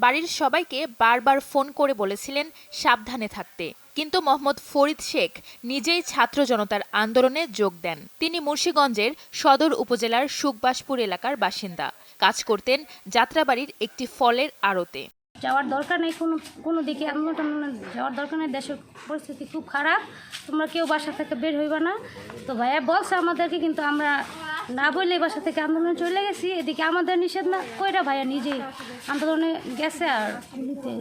বাড়ির সবাইকে বারবার ফোন করে বলেছিলেন সাবধানে থাকতে, কিন্তু মোহাম্মদ ফরিদ শেখ নিজেই ছাত্র জনতার আন্দোলনে যোগ দেন। তিনি মুন্সিগঞ্জের সদর উপজেলার সুখবাসপুর এলাকার বাসিন্দা। কাজ করতেন যাত্রাবাড়ির একটি ফলের আড়তে। যাওয়ার দরকার নেই, কোনো দিকে আন্দোলন যাওয়ার দরকার নেই, দেশের পরিস্থিতি খুব খারাপ, তোমরা কেউ বাসা থেকে বের হইবা না। তো ভাইয়া বলছে আমাদেরকে, কিন্তু আমরা না বললে বাসা থেকে আন্দোলনে চলে গেছি। এদিকে আমাদের নিষেধ না কইরা ভাইয়া নিজেই আন্দোলনে গেছে আর পুলিশে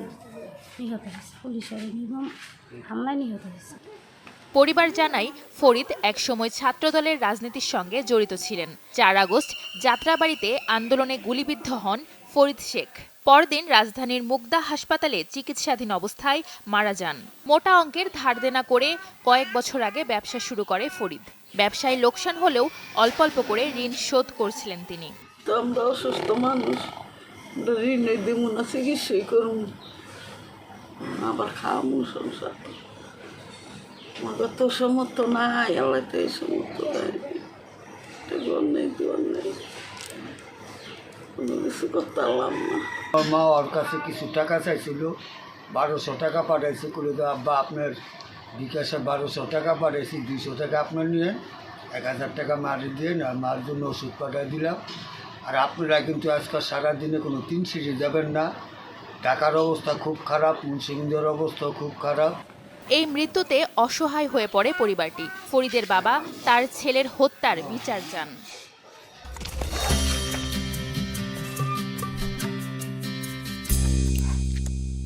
নিহত হয়েছে, পুলিশের নির্মম হামলায় নিহত হয়েছে। পরিবার জানায়, ফরিদ একসময় ছাত্রদলের রাজনীতির সঙ্গে জড়িত ছিলেন। ৪ আগস্ট যাত্রাবাড়িতে আন্দোলনে গুলিবিদ্ধ হন ফরিদ শেখ। পরদিন রাজধানীর মুগদা হাসপাতালে চিকিৎসাধীন অবস্থায় মারা যান। মোটা অঙ্কের ধার দেনা করে কয়েক বছর আগে ব্যবসা শুরু করে ফরিদ। ব্যবসায় লোকসান হলেও অল্প অল্প করে ঋণ শোধ করছিলেন তিনি। আমরা অসুস্থ মানুষ, ঋণে দিব না, চিকিৎসাই করুন, আবার খাওয়ামু সংসার। আমাদের তো সমর্থ নাই, আল্লাহ তো এই সমর্থ দেয়, নেই জোর নেই, কোনো কিছু করতে পারলাম না। আমার মা ওর কাছে কিছু টাকা চাইছিল, 1200 টাকা পাঠাইছে, করে তো আব্বা আপনার বিকাশে 1200 টাকা পাঠাইছি, 200 টাকা আপনার নিয়ে 1000 টাকা মারি দিয়ে না, মার জন্য ওষুধ পাঠিয়ে দিলাম। আর আপনারা কিন্তু আজকাল সারাদিনে কোনো 3 সিঁড়ি যাবেন না, ঢাকার অবস্থা খুব খারাপ, মুন্সিগঞ্জের অবস্থাও খুব খারাপ। এই মৃত্যুতে অসহায় হয়ে পড়ে পরিবারটি। ফরিদের বাবা তার ছেলের হত্যার বিচার চান।